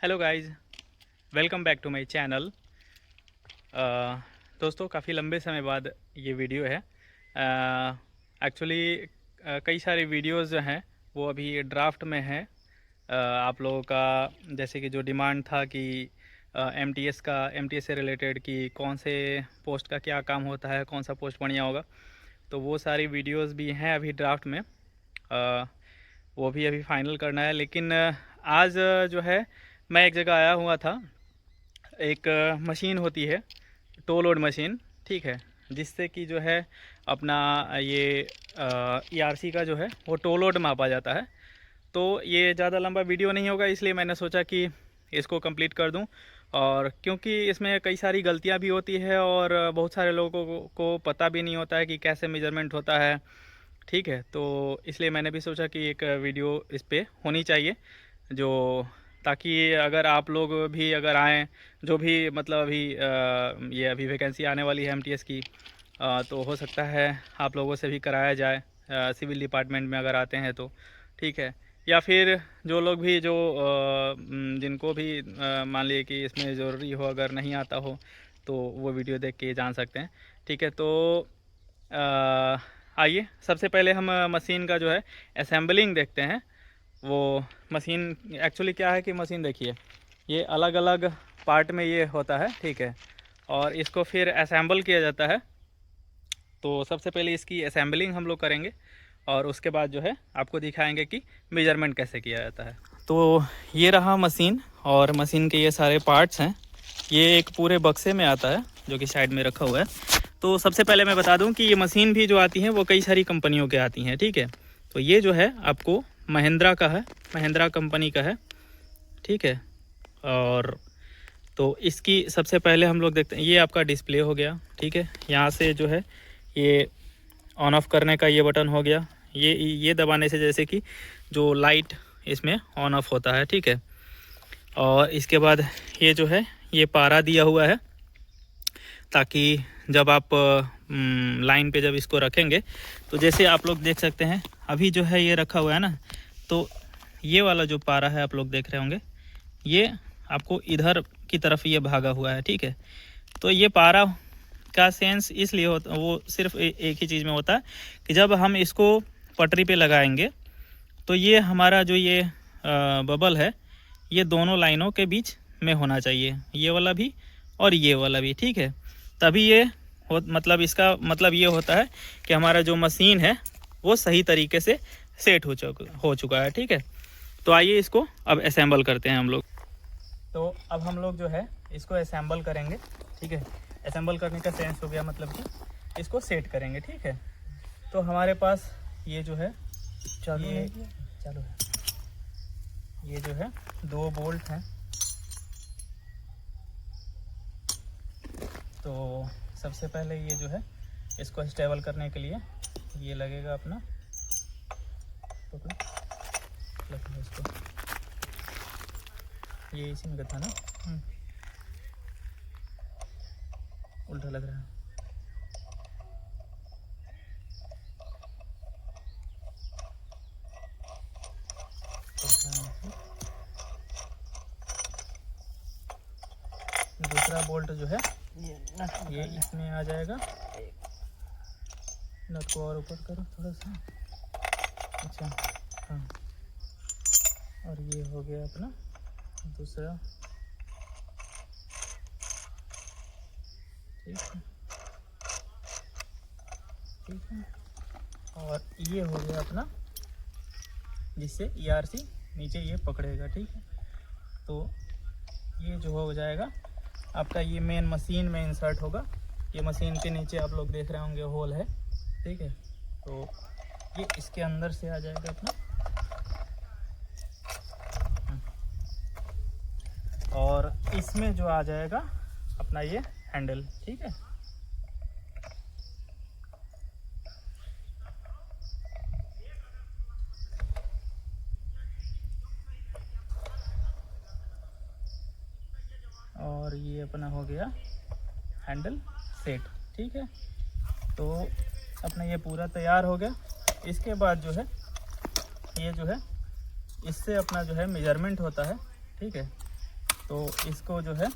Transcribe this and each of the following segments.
Hello guys, welcome back to my channel. दोस्तों, काफ़ी लंबे समय बाद ये वीडियो है। एक्चुअली कई सारे वीडियोस जो हैं वो अभी ड्राफ्ट में हैं। आप लोगों का जैसे कि जो डिमांड था कि एमटीएस से रिलेटेड कि कौन से पोस्ट का क्या काम होता है, कौन सा पोस्ट बढ़िया होगा, तो वो सारी वीडियोस भी हैं अभी ड्राफ्ट में। वो भी अभी फाइनल करना है। लेकिन आज जो है मैं एक जगह आया हुआ था। एक मशीन होती है, टो लोड मशीन, ठीक है, जिससे कि जो है अपना ये ईआरसी का जो है वो टो लोड मापा जाता है। तो ये ज़्यादा लंबा वीडियो नहीं होगा, इसलिए मैंने सोचा कि इसको कंप्लीट कर दूं। और क्योंकि इसमें कई सारी गलतियां भी होती है और बहुत सारे लोगों को पता भी नहीं होता है कि कैसे मेजरमेंट होता है, ठीक है। तो इसलिए मैंने भी सोचा कि एक वीडियो इस पे होनी चाहिए, जो ताकि अगर आप लोग भी अगर आएँ, जो भी मतलब अभी ये अभी वैकेंसी आने वाली है एमटीएस की, तो हो सकता है आप लोगों से भी कराया जाए सिविल डिपार्टमेंट में अगर आते हैं तो, ठीक है। या फिर जो लोग भी जो जिनको भी मान लिए कि इसमें ज़रूरी हो, अगर नहीं आता हो तो वो वीडियो देख के जान सकते हैं, ठीक है। तो आइए सबसे पहले हम मशीन का जो है असेंबलिंग देखते हैं। वो मशीन एक्चुअली क्या है कि मशीन देखिए, ये अलग अलग पार्ट में ये होता है, ठीक है, और इसको फिर असेंबल किया जाता है। तो सबसे पहले इसकी असेंबलिंग हम लोग करेंगे और उसके बाद जो है आपको दिखाएंगे कि मेजरमेंट कैसे किया जाता है। तो ये रहा मशीन, और मशीन के ये सारे पार्ट्स हैं। ये एक पूरे बक्से में आता है जो कि साइड में रखा हुआ है। तो सबसे पहले मैं बता दूं कि ये मशीन भी जो आती हैं वो कई सारी कंपनियों के आती हैं, ठीक है। तो ये जो है आपको महिंद्रा का है, महिंद्रा कंपनी का है, ठीक है। और तो इसकी सबसे पहले हम लोग देखते हैं, ये आपका डिस्प्ले हो गया, ठीक है। यहाँ से जो है ये ऑन ऑफ करने का ये बटन हो गया। ये दबाने से जैसे कि जो लाइट इसमें ऑन ऑफ होता है, ठीक है। और इसके बाद ये जो है ये पारा दिया हुआ है, ताकि जब आप लाइन पे जब इसको रखेंगे तो जैसे आप लोग देख सकते हैं अभी जो है ये रखा हुआ है ना, तो ये वाला जो पारा है आप लोग देख रहे होंगे, ये आपको इधर की तरफ ये भागा हुआ है, ठीक है। तो ये पारा का सेंस इसलिए होता, वो सिर्फ एक ही चीज़ में होता है कि जब हम इसको पटरी पे लगाएंगे तो ये हमारा जो ये बबल है ये दोनों लाइनों के बीच में होना चाहिए, ये वाला भी और ये वाला भी, ठीक है। तभी ये मतलब इसका मतलब ये होता है कि हमारा जो मशीन है वो सही तरीके से सेट हो चुका है, ठीक है। तो आइए इसको अब असेंबल करते हैं हम लोग। तो अब हम लोग जो है इसको असेंबल करेंगे, ठीक है। असेंबल करने का सेंस हो गया मतलब कि इसको सेट करेंगे, ठीक है। तो हमारे पास ये जो है चालू है, ये जो है 2 बोल्ट हैं। तो सबसे पहले ये जो है इसको स्टेबल करने के लिए ये लगेगा अपना, इसको ये इसी में था ना, उल्टा लग रहा है। दूसरा बोल्ट जो है ये इसमें आ जाएगा। नट को और ऊपर करो थोड़ा सा, अच्छा हाँ। और ये हो गया अपना दूसरा, ठीक है, ठीक है। और ये हो गया अपना जिससे ईआरसी नीचे ये पकड़ेगा, ठीक है। तो ये जो हो जाएगा आपका, ये मेन मशीन में इंसर्ट होगा। ये मशीन के नीचे आप लोग देख रहे होंगे होल है, ठीक है। तो ये इसके अंदर से आ जाएगा अपना, और इसमें जो आ जाएगा अपना ये हैंडल, ठीक है। और ये अपना हो गया हैंडल सेट, ठीक है। तो अपना ये पूरा तैयार हो गया। इसके बाद जो है ये जो है इससे अपना जो है मेजरमेंट होता है, ठीक है। तो इसको जो है,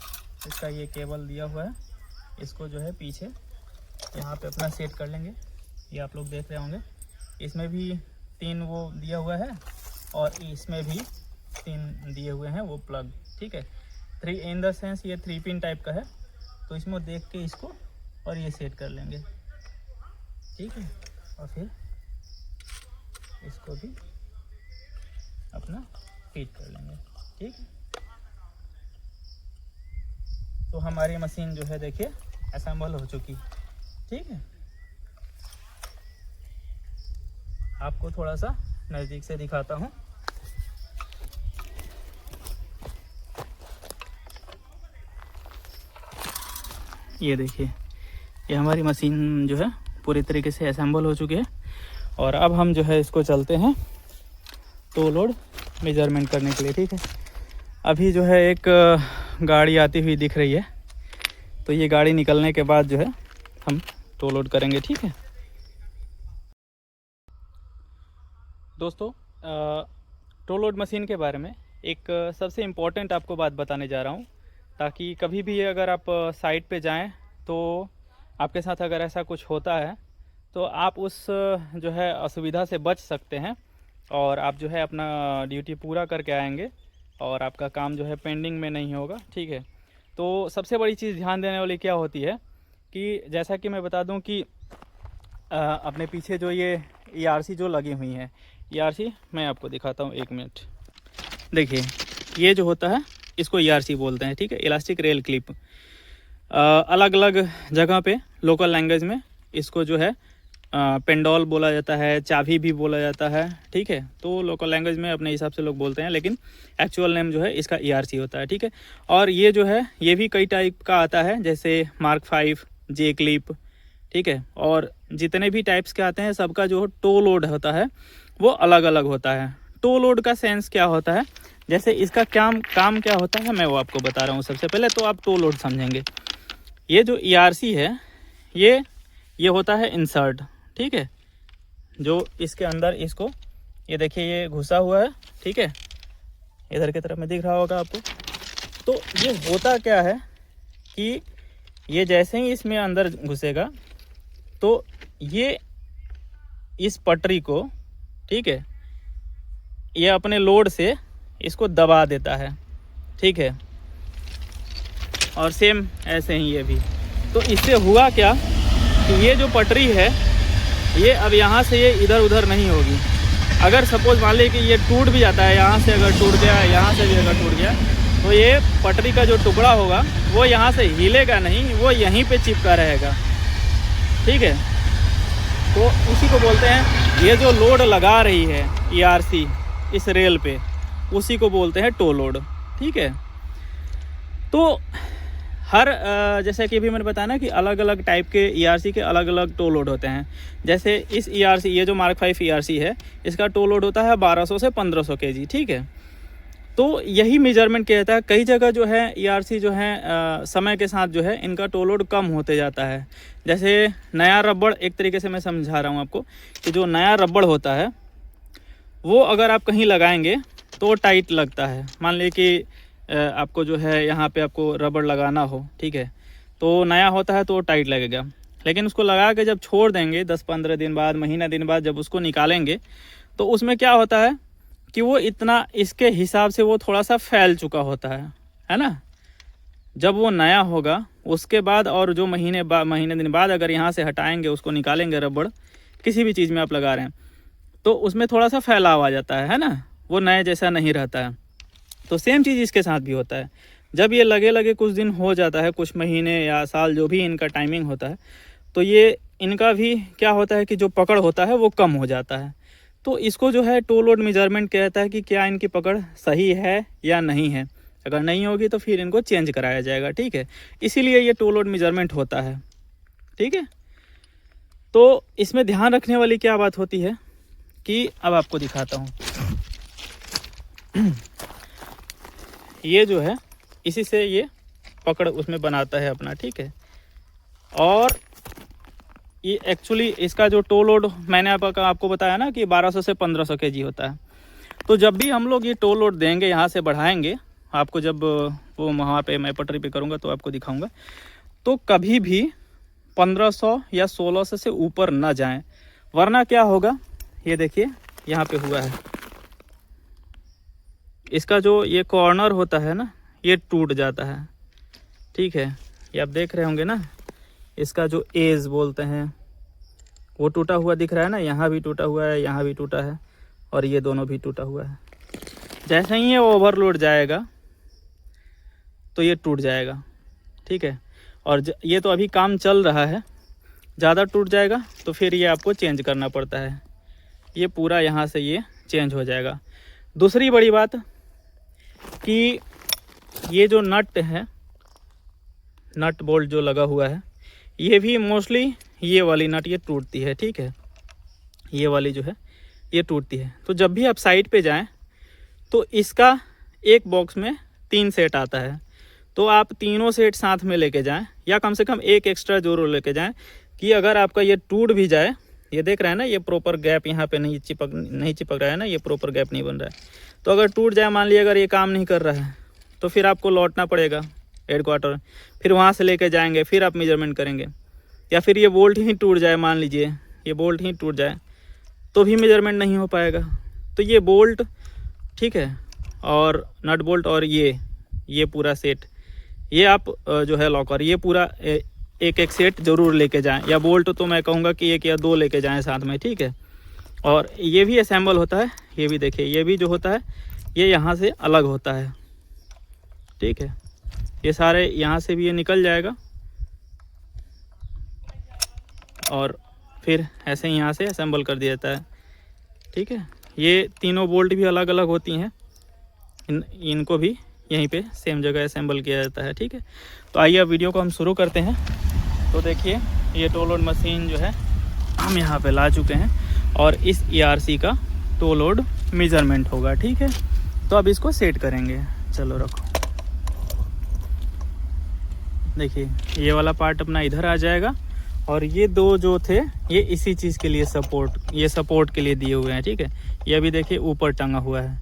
इसका ये केबल दिया हुआ है, इसको जो है पीछे यहाँ पे अपना सेट कर लेंगे। ये आप लोग देख रहे होंगे, इसमें भी 3 वो दिया हुआ है और इसमें भी 3 दिए हुए हैं वो प्लग, ठीक है। 3 इन द सेंस ये 3 पिन टाइप का है, तो इसमें देख के इसको और ये सेट कर लेंगे, ठीक है। और फिर इसको भी अपना फिट कर लेंगे, ठीक है। तो हमारी मशीन जो है देखिए असेंबल हो चुकी, ठीक है। आपको थोड़ा सा नज़दीक से दिखाता हूँ। ये देखिए, ये हमारी मशीन जो है पूरी तरीके से असेंबल हो चुकी है। और अब हम जो है इसको चलते हैं टो लोड मेजरमेंट करने के लिए, ठीक है। अभी जो है एक गाड़ी आती हुई दिख रही है, तो ये गाड़ी निकलने के बाद जो है हम टो लोड करेंगे, ठीक है। दोस्तों, टो लोड मशीन के बारे में एक सबसे इम्पोर्टेंट आपको बात बताने जा रहा हूँ, ताकि कभी भी अगर आप साइट पे जाएं तो आपके साथ अगर ऐसा कुछ होता है तो आप उस जो है असुविधा से बच सकते हैं और आप जो है अपना ड्यूटी पूरा करके आएंगे और आपका काम जो है पेंडिंग में नहीं होगा, ठीक है। तो सबसे बड़ी चीज़ ध्यान देने वाली क्या होती है कि जैसा कि मैं बता दूं कि अपने पीछे जो ये ERC जो लगी हुई हैं, ERC मैं आपको दिखाता हूं, 1 मिनट। देखिए, ये जो होता है इसको ERC बोलते हैं, ठीक है, इलास्टिक रेल क्लिप। अलग अलग जगह पे लोकल लैंग्वेज में इसको जो है पेंडोल बोला जाता है, चाबी भी बोला जाता है, ठीक है। तो लोकल लैंग्वेज में अपने हिसाब से लोग बोलते हैं, लेकिन एक्चुअल नेम जो है इसका ERC होता है, ठीक है। और ये जो है ये भी कई टाइप का आता है, जैसे मार्क 5, जे क्लिप, ठीक है। और जितने भी टाइप्स के आते हैं सबका जो टो लोड होता है वो अलग अलग होता है। टो लोड का सेंस क्या होता है, जैसे इसका काम क्या होता है मैं वो आपको बता रहा हूँ। सबसे पहले तो आप टो लोड समझेंगे। ये जो ERC है ये होता है इंसर्ट, ठीक है, जो इसके अंदर इसको ये देखिए ये घुसा हुआ है, ठीक है, इधर की तरफ में दिख रहा होगा आपको। तो ये होता क्या है कि ये जैसे ही इसमें अंदर घुसेगा तो ये इस पटरी को, ठीक है, ये अपने लोड से इसको दबा देता है, ठीक है। और सेम ऐसे ही ये भी। तो इससे हुआ क्या कि ये जो पटरी है ये अब यहाँ से ये इधर उधर नहीं होगी। अगर सपोज मान लीजिए कि ये टूट भी जाता है, यहाँ से अगर टूट गया, यहाँ से भी अगर टूट गया, तो ये पटरी का जो टुकड़ा होगा वो यहाँ से हिलेगा नहीं, वो यहीं पे चिपका रहेगा, ठीक है। तो उसी को बोलते हैं, ये जो लोड लगा रही है ERC इस रेल पे, उसी को बोलते हैं टो लोड, ठीक है। तो हर जैसे कि अभी मैंने बताया ना कि अलग अलग टाइप के ERC के अलग अलग टो लोड होते हैं। जैसे इस ERC, ये जो मार्क 5 ERC है, इसका टो लोड होता है 1200 से 1500 kg, ठीक है। तो यही मेजरमेंट कहता है। कई जगह जो है ERC जो है समय के साथ जो है इनका टो लोड कम होते जाता है। जैसे नया रबड़, एक तरीके से मैं समझा रहा हूँ आपको कि जो नया रबड़ होता है वो अगर आप कहीं लगाएंगे तो टाइट लगता है। मान लीजिए कि आपको जो है यहाँ पे आपको रबड़ लगाना हो, ठीक है, तो नया होता है तो टाइट लगेगा, लेकिन उसको लगा के जब छोड़ देंगे 10-15 दिन बाद, महीना दिन बाद जब उसको निकालेंगे तो उसमें क्या होता है कि वो इतना इसके हिसाब से वो थोड़ा सा फैल चुका होता है ना। जब वो नया होगा उसके बाद और जो महीने दिन बाद अगर यहाँ से हटाएंगे, उसको निकालेंगे रबड़, किसी भी चीज़ में आप लगा रहे हैं, तो उसमें थोड़ा सा फैलाव आ जाता है ना, वो नए जैसा नहीं रहता है। तो सेम चीज़ इसके साथ भी होता है। जब ये लगे कुछ दिन हो जाता है, कुछ महीने या साल, जो भी इनका टाइमिंग होता है, तो ये इनका भी क्या होता है कि जो पकड़ होता है वो कम हो जाता है। तो इसको जो है टो लोड मेजरमेंट कहता है कि क्या इनकी पकड़ सही है या नहीं है। अगर नहीं होगी तो फिर इनको चेंज कराया जाएगा, ठीक है। इसीलिए ये टो लोड मेजरमेंट होता है, ठीक है। तो इसमें ध्यान रखने वाली क्या बात होती है कि अब आपको दिखाता हूँ। ये जो है इसी से ये पकड़ उसमें बनाता है अपना, ठीक है। और ये एक्चुअली इसका जो टो लोड मैंने आपको बताया ना कि 1200 से 1500 kg होता है। तो जब भी हम लोग ये टो लोड देंगे, यहाँ से बढ़ाएंगे, आपको जब वो वहाँ पे मैं पटरी पे करूँगा तो आपको दिखाऊँगा। तो कभी भी 1500 या 1600 से ऊपर ना जाएं, वरना क्या होगा, ये देखिए यहाँ पे हुआ है, इसका जो ये कॉर्नर होता है ना, ये टूट जाता है। ठीक है, ये आप देख रहे होंगे ना, इसका जो एज बोलते हैं वो टूटा हुआ दिख रहा है ना, यहाँ भी टूटा हुआ है, यहाँ भी टूटा है, और ये दोनों भी टूटा हुआ है। जैसे ही ये ओवरलोड जाएगा तो ये टूट जाएगा। ठीक है, और ये तो अभी काम चल रहा है, ज़्यादा टूट जाएगा तो फिर ये आपको चेंज करना पड़ता है, ये पूरा यहाँ से ये चेंज हो जाएगा। दूसरी बड़ी बात कि ये जो नट है, नट बोल्ट जो लगा हुआ है, ये भी मोस्टली ये वाली नट ये टूटती है। ठीक है, ये वाली जो है ये टूटती है। तो जब भी आप साइट पे जाएं तो इसका एक बॉक्स में 3 सेट आता है, तो आप तीनों सेट साथ में लेके जाएं, या कम से कम एक एक्स्ट्रा जरूर लेके जाएं कि अगर आपका ये टूट भी जाए, ये देख रहे हैं ना, ये प्रॉपर गैप यहाँ पे नहीं चिपक रहा है ना, ये प्रॉपर गैप नहीं बन रहा है। तो अगर टूट जाए, मान लीजिए अगर ये काम नहीं कर रहा है, तो फिर आपको लौटना पड़ेगा हेडक्वार्टर, फिर वहाँ से लेके जाएंगे, फिर आप मेजरमेंट करेंगे। या फिर ये बोल्ट ही टूट जाए, मान लीजिए ये बोल्ट ही टूट जाए, तो भी मेजरमेंट नहीं हो पाएगा। तो ये बोल्ट, ठीक है, और नट बोल्ट और ये पूरा सेट, ये आप जो है लॉकर, ये पूरा एक एक सेट ज़रूर लेके जाएं, या बोल्ट तो मैं कहूँगा कि 1 या 2 लेके जाएं साथ में। ठीक है, और ये भी असेंबल होता है, ये भी देखिए, ये भी जो होता है ये यहाँ से अलग होता है। ठीक है, ये सारे यहाँ से भी ये निकल जाएगा, और फिर ऐसे ही यहाँ से असेंबल कर दिया जाता है। ठीक है, ये तीनों बोल्ट भी अलग अलग होती हैं, इनको भी यहीं पे सेम जगह असेंबल किया जाता है। ठीक है, तो आइए अब वीडियो को हम शुरू करते हैं। तो देखिए, ये टो लोड मशीन जो है हम यहाँ पे ला चुके हैं, और इस ERC का टो लोड मेजरमेंट होगा। ठीक है, तो अब इसको सेट करेंगे। चलो रखो, देखिए ये वाला पार्ट अपना इधर आ जाएगा, और ये 2 जो थे ये इसी चीज़ के लिए सपोर्ट के लिए दिए हुए हैं। ठीक है, ये अभी देखिए ऊपर टंगा हुआ है,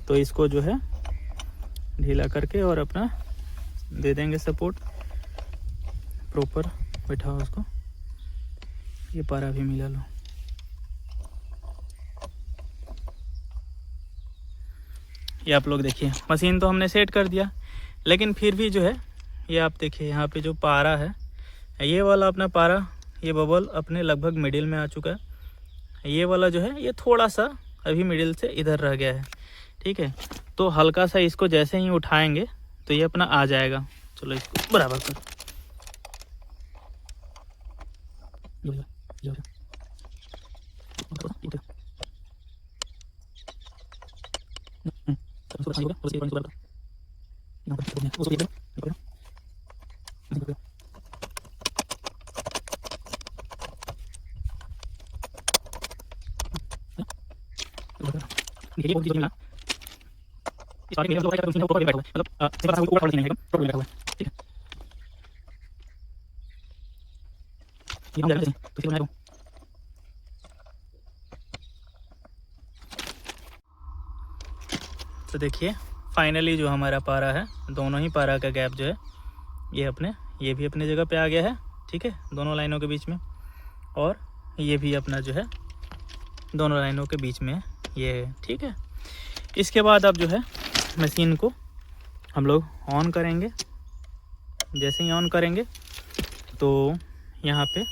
तो इसको जो है ढीला करके और अपना दे देंगे सपोर्ट, प्रॉपर बैठाओ उसको। ये पारा भी मिला लो। ये आप लोग देखिए, मशीन तो हमने सेट कर दिया, लेकिन फिर भी जो है ये आप देखिए यहाँ पे जो पारा है, ये वाला अपना पारा, ये बबल अपने लगभग मिडिल में आ चुका है। ये वाला जो है ये थोड़ा सा अभी मिडिल से इधर रह गया है। ठीक है, तो हल्का सा इसको जैसे ही उठाएंगे तो ये अपना आ जाएगा। चलो इसको बराबर कर, तो देखिए फाइनली जो हमारा पारा है, दोनों ही पारा का गैप जो है ये भी अपने जगह पे आ गया है। ठीक है, दोनों लाइनों के बीच में, और ये भी अपना जो है दोनों लाइनों के बीच में ये है। ठीक है, इसके बाद अब जो है मशीन को हम लोग ऑन करेंगे। जैसे ही ऑन करेंगे तो यहाँ पे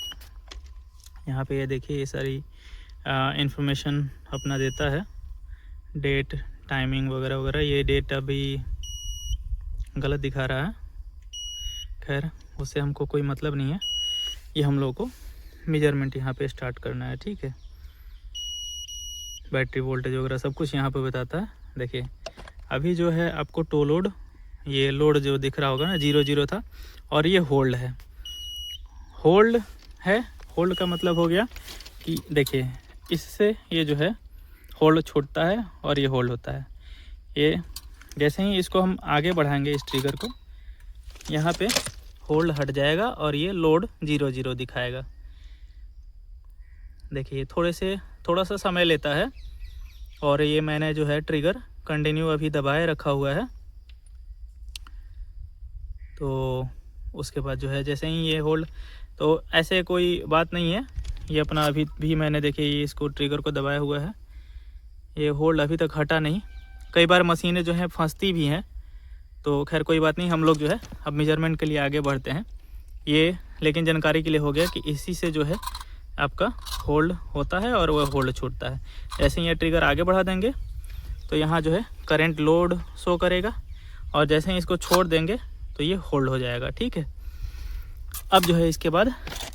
ये देखिए ये सारी इंफॉर्मेशन अपना देता है, डेट, टाइमिंग वगैरह वगैरह। ये डेट अभी गलत दिखा रहा है, खैर उससे हमको कोई मतलब नहीं है, ये हम लोग को मेजरमेंट यहाँ पे स्टार्ट करना है। ठीक है, बैटरी वोल्टेज वगैरह सब कुछ यहाँ पे बताता है। देखिए अभी जो है आपको टो लोड, ये लोड जो दिख रहा होगा ना 0 था, और ये होल्ड है। होल्ड का मतलब हो गया कि देखिए इससे ये जो है होल्ड छूटता है और ये होल्ड होता है। ये जैसे ही इसको हम आगे बढ़ाएंगे इस ट्रिगर को, यहाँ पे होल्ड हट जाएगा और ये लोड 0 दिखाएगा। देखिए थोड़ा सा समय लेता है, और ये मैंने जो है ट्रिगर कंटिन्यू अभी दबाए रखा हुआ है। तो उसके बाद जो है जैसे ही ये होल्ड, तो ऐसे कोई बात नहीं है, ये अपना अभी भी मैंने देखिए ये इसको ट्रिगर को दबाया हुआ है, ये होल्ड अभी तक हटा नहीं। कई बार मशीनें जो हैं फंसती भी हैं, तो खैर कोई बात नहीं, हम लोग जो है अब मेजरमेंट के लिए आगे बढ़ते हैं। ये लेकिन जानकारी के लिए हो गया कि इसी से जो है आपका होल्ड होता है और वह होल्ड छूटता है। जैसे ही ये ट्रिगर आगे बढ़ा देंगे तो यहाँ जो है करंट लोड शो करेगा, और जैसे ही इसको छोड़ देंगे तो ये होल्ड हो जाएगा। ठीक है, अब जो है इसके बाद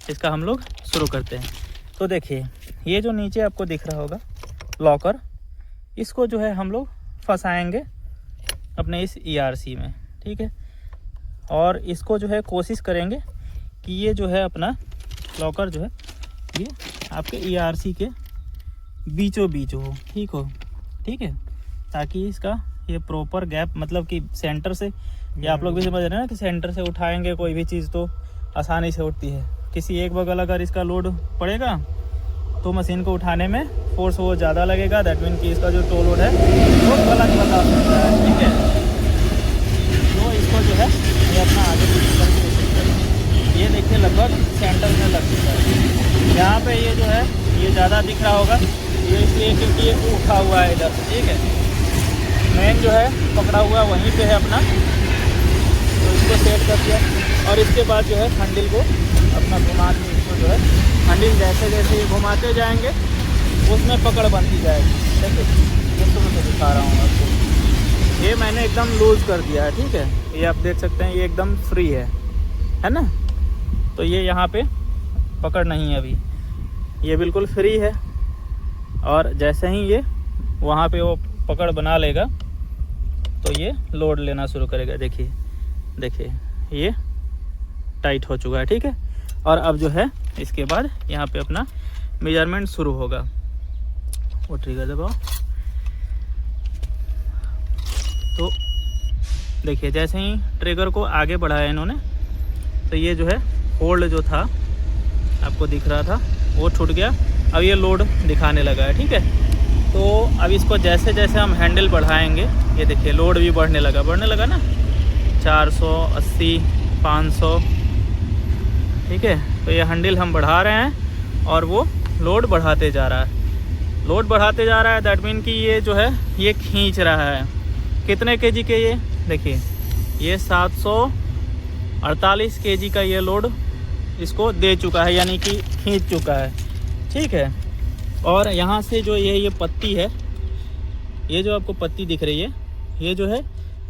इसका हम लोग शुरू करते हैं। तो देखिए ये जो नीचे आपको दिख रहा होगा लॉकर, इसको जो है हम लोग फंसाएंगे अपने इस ERC में। ठीक है, और इसको जो है कोशिश करेंगे कि ये जो है अपना लॉकर जो है ये आपके ERC के बीचों बीच हो, ठीक है, ताकि इसका ये प्रॉपर गैप, मतलब कि सेंटर से, ये आप लोग भी समझ रहे हैं ना कि सेंटर से उठाएंगे कोई भी चीज़ तो आसानी से उठती है। किसी एक बगल अगर इसका लोड पड़ेगा तो मशीन को उठाने में फोर्स वो ज़्यादा लगेगा, दैट मीन कि इसका जो टो लोड है वो गलत बता सकता है। ठीक है, तो इसको जो है ये अपना आगे पीछे करके कोशिश करेंगे। ये देखिए लगभग सेंटर में लग चुका है। यहाँ पे ये जो है ये ज़्यादा दिख रहा होगा, ये इसलिए क्योंकि ये उठा हुआ है इधर। ठीक है, मेन जो है पकड़ा हुआ वहीं पे है अपना, तो इसको सेट कर दिया। और इसके बाद जो है हैंडल को अपना घुमा के इसको जो है हैंडल जैसे जैसे ये घुमाते जाएंगे उसमें पकड़ बनती जाएगी। देखिए ये शुरू से दिखा रहा हूँ आपको, ये मैंने एकदम लूज़ कर दिया है। ठीक है, ये आप देख सकते हैं ये एकदम फ्री है ना। तो ये यहाँ पे पकड़ नहीं है अभी, ये बिल्कुल फ्री है। और जैसे ही ये वहाँ पे वो पकड़ बना लेगा तो ये लोड लेना शुरू करेगा। देखिए ये टाइट हो चुका है। ठीक है, और अब जो है इसके बाद यहाँ पे अपना मेजरमेंट शुरू होगा। वो ट्रिगर दबाओ, तो देखिए जैसे ही ट्रिगर को आगे बढ़ाया इन्होंने तो ये जो है होल्ड जो था आपको दिख रहा था वो छूट गया। अब ये लोड दिखाने लगा है। ठीक है, तो अब इसको जैसे जैसे हम हैंडल बढ़ाएंगे, ये देखिए लोड भी बढ़ने लगा ना, 480, 500। ठीक है, तो ये हैंडल हम बढ़ा रहे हैं और वो लोड बढ़ाते जा रहा है। दैट मीन कि ये जो है ये खींच रहा है। कितने केजी के ये देखिए, ये 748 केजी का ये लोड इसको दे चुका है, यानी कि खींच चुका है। ठीक है, और यहाँ से जो ये पत्ती है, ये जो आपको पत्ती दिख रही है, ये जो है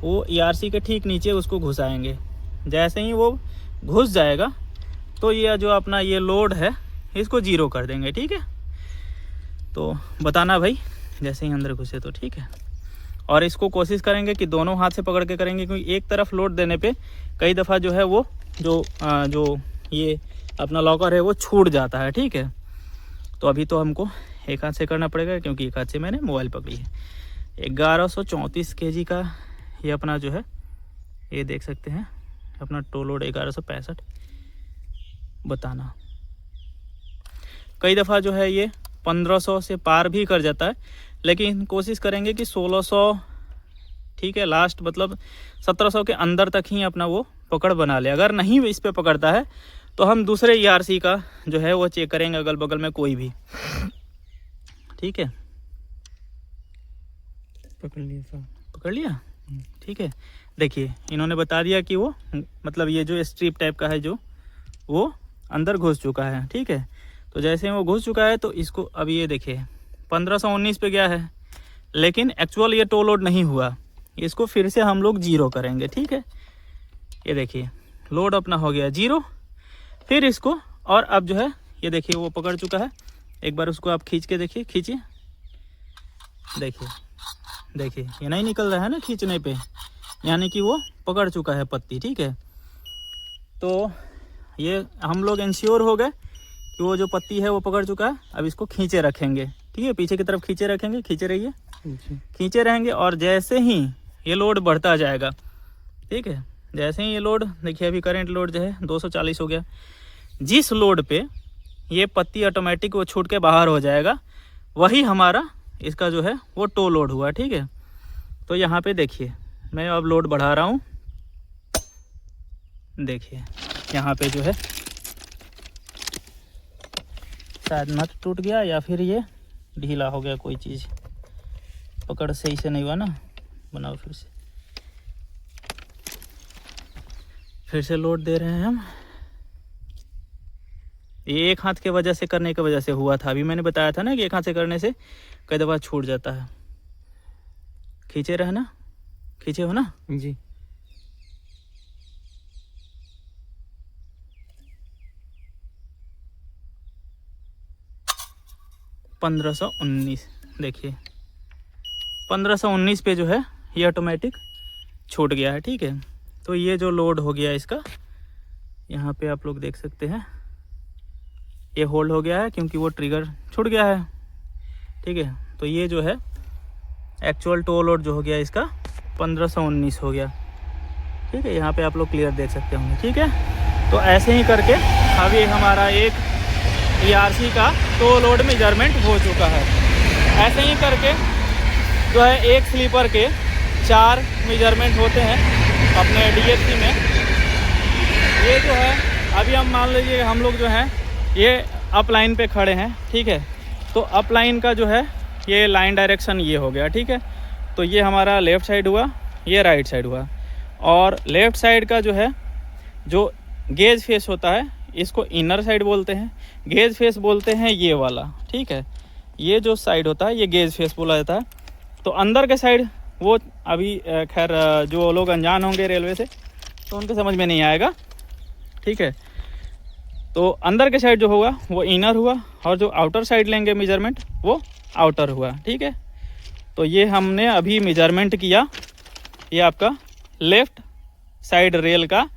वो ERC के ठीक नीचे उसको घुसाएंगे। जैसे ही वो घुस जाएगा तो ये जो अपना ये लोड है इसको जीरो कर देंगे। ठीक है, तो बताना भाई जैसे ही अंदर घुसे तो। ठीक है, और इसको कोशिश करेंगे कि दोनों हाथ से पकड़ के करेंगे, क्योंकि एक तरफ लोड देने पे कई दफ़ा जो है वो जो ये अपना लॉकर है वो छूट जाता है। ठीक है, तो अभी तो हमको एक हाथ से करना पड़ेगा, क्योंकि एक हाथ से मैंने मोबाइल पकड़ी है। 1134 केजी का ये अपना जो है, ये देख सकते हैं अपना टो लोड 1165। बताना कई दफ़ा जो है ये 1500 से पार भी कर जाता है, लेकिन कोशिश करेंगे कि 1600, ठीक है, लास्ट मतलब 1700 के अंदर तक ही अपना वो पकड़ बना ले। अगर नहीं इस पे पकड़ता है तो हम दूसरे ERC का जो है वो चेक करेंगे, अगल बगल में कोई भी। ठीक है, पकड़ लिया। ठीक है, देखिए इन्होंने बता दिया कि वो मतलब ये जो स्ट्रिप टाइप का है जो वो अंदर घुस चुका है। ठीक है, तो जैसे वो घुस चुका है तो इसको अब ये देखिए 1519 पे गया है, लेकिन एक्चुअल ये टो लोड नहीं हुआ। इसको फिर से हम लोग जीरो करेंगे। ठीक है, ये देखिए लोड अपना हो गया जीरो। फिर इसको, और अब जो है ये देखिए वो पकड़ चुका है। एक बार उसको आप खींच के देखिए, खींचिए, देखिए ये नहीं निकल रहा है ना खींचने पे, यानी कि वो पकड़ चुका है पत्ती। ठीक है, तो ये हम लोग इंश्योर हो गए कि वो जो पत्ती है वो पकड़ चुका है। अब इसको खींचे रखेंगे। ठीक है, पीछे की तरफ खींचे रखेंगे, खींचे रहिए, खींचे रहेंगे। और जैसे ही ये लोड बढ़ता जाएगा, ठीक है, जैसे ही ये लोड देखिए अभी करंट लोड जो है 240 हो गया। जिस लोड पे ये पत्ती ऑटोमेटिक वो छूट के बाहर हो जाएगा, वही हमारा इसका जो है वो टो लोड हुआ। ठीक है, तो यहाँ पे देखिए मैं अब लोड बढ़ा रहा हूँ, देखिए यहाँ पे जो है शायद नट टूट गया या फिर ये ढीला हो गया, कोई चीज़ पकड़ सही से नहीं हुआ ना। बनाओ फिर से लोड दे रहे हैं हम। ये एक हाथ के वजह से करने की वजह से हुआ था। अभी मैंने बताया था ना कि एक हाथ से करने से कई दफ़ा छूट जाता है। खींचे रहे ना, खींचे हो ना जी। $1519 देखिए 1519 पे जो है ये ऑटोमेटिक छूट गया है। ठीक है, तो ये जो लोड हो गया इसका, यहाँ पे आप लोग देख सकते हैं ये होल्ड हो गया है क्योंकि वो ट्रिगर छूट गया है। ठीक है, तो ये जो है एक्चुअल टो लोड जो हो गया इसका 1519 हो गया। ठीक है, यहाँ पे आप लोग क्लियर देख सकते होंगे। ठीक है, तो ऐसे ही करके अभी हमारा एक ERC का टो लोड मेजरमेंट हो चुका है। ऐसे ही करके जो है एक स्लीपर के 4 मेजरमेंट होते हैं अपने DFC में। ये जो है अभी हम मान लीजिए हम लोग जो हैं ये अप लाइन पे खड़े हैं। ठीक है, तो अप लाइन का जो है ये लाइन डायरेक्शन ये हो गया। ठीक है, तो ये हमारा लेफ़्ट साइड हुआ, ये राइट साइड हुआ। और लेफ़्ट साइड का जो है जो गेज फेस होता है इसको इनर साइड बोलते हैं, गेज फेस बोलते हैं ये वाला। ठीक है, ये जो साइड होता है ये गेज फेस बोला जाता है। तो अंदर के साइड वो अभी खैर जो लोग अनजान होंगे रेलवे से तो उनके समझ में नहीं आएगा। ठीक है, तो अंदर के साइड जो होगा वो इनर हुआ और जो आउटर साइड लेंगे मेजरमेंट वो आउटर हुआ। ठीक है, तो ये हमने अभी मेजरमेंट किया, ये आपका लेफ़्ट साइड रेल का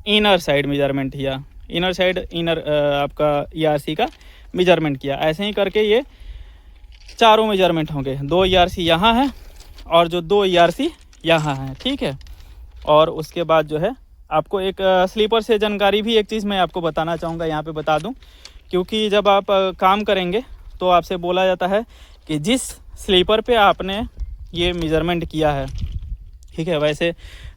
इनर साइड मेजरमेंट किया, इनर साइड इनर आपका ERC का मेजरमेंट किया। ऐसे ही करके ये चारों मेजरमेंट होंगे। 2 ERC यहाँ है और जो 2 ERC यहाँ है। ठीक है, और उसके बाद जो है आपको एक स्लीपर से जानकारी भी एक चीज़ मैं आपको बताना चाहूँगा, यहाँ पे बता दूँ, क्योंकि जब आप काम करेंगे तो आपसे बोला जाता है कि जिस स्लीपर पे आपने ये मेजरमेंट किया है, ठीक है, वैसे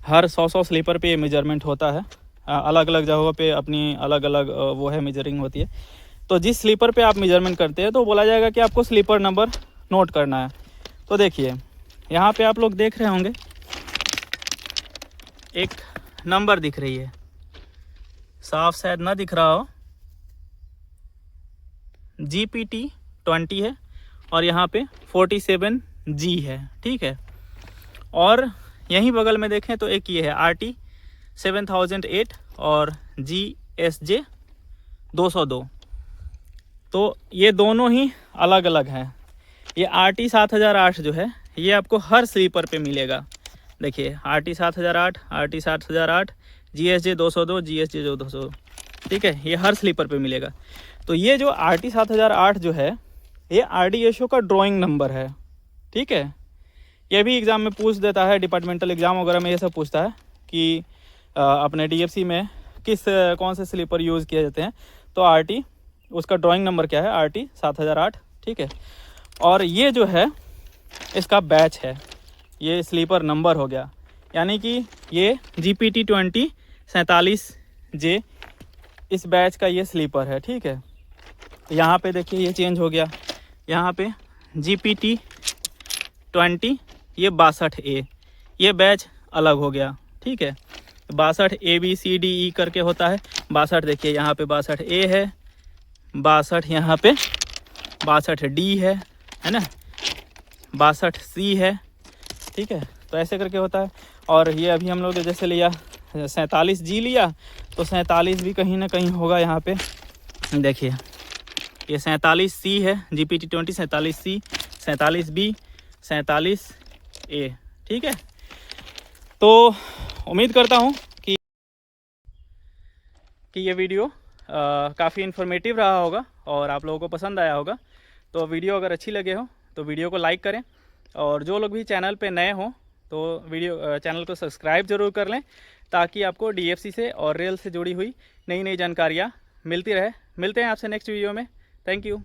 हर 100 स्लीपर पे ये मेजरमेंट होता है, अलग अलग जगहों पे अपनी अलग अलग वो है मेजरिंग होती है। तो जिस स्लीपर पे आप मेजरमेंट करते हैं तो बोला जाएगा कि आपको स्लीपर नंबर नोट करना है। तो देखिए यहाँ पे आप लोग देख रहे होंगे एक नंबर दिख रही है, साफ शायद ना दिख रहा हो, GPT 20 है और यहाँ पे 47G है। ठीक है, और यहीं बगल में देखें तो एक ये है RT 7008 और GSJ 202। तो ये दोनों ही अलग अलग हैं। ये RT 7008 जो है ये आपको हर स्लीपर पे मिलेगा। देखिए RT 7008, RT 7008, GSJ 202, GSJ 202। ठीक है, ये हर स्लीपर पे मिलेगा। तो ये जो RT 7008 जो है ये RDSO का ड्राइंग नंबर है। ठीक है, ये भी एग्ज़ाम में पूछ देता है, डिपार्टमेंटल एग्ज़ाम वगैरह में ये सब पूछता है कि अपने DFC में कौन से स्लीपर यूज़ किए जाते हैं। तो RT उसका ड्राइंग नंबर क्या है, RT 7008। ठीक है, और ये जो है इसका बैच है, ये स्लीपर नंबर हो गया, यानी कि ये GPT 20 47J इस बैच का ये स्लीपर है। ठीक है, तो यहाँ पे देखिए ये चेंज हो गया, यहाँ पे GPT 20 ये 62A, ये बैच अलग हो गया। ठीक है, 62 ABCDE करके होता है। 62 देखिए यहाँ पे 62A है, 62 यहाँ पे 62D है ना, 62C है। ठीक है, तो ऐसे करके होता है। और ये अभी हम लोग जैसे लिया 47G लिया तो 47 भी कहीं ना कहीं होगा यहाँ पे। देखिए ये 47C है, GPT 20 47C, 47B, 47A। ठीक है, तो उम्मीद करता हूँ कि ये वीडियो काफ़ी इन्फॉर्मेटिव रहा होगा और आप लोगों को पसंद आया होगा। तो वीडियो अगर अच्छी लगे हो तो वीडियो को लाइक करें, और जो लोग भी चैनल पे नए हों तो चैनल को सब्सक्राइब ज़रूर कर लें, ताकि आपको DFC से और रेल से जुड़ी हुई नई नई जानकारियाँ मिलती रहे। मिलते हैं आपसे नेक्स्ट वीडियो में। Thank you.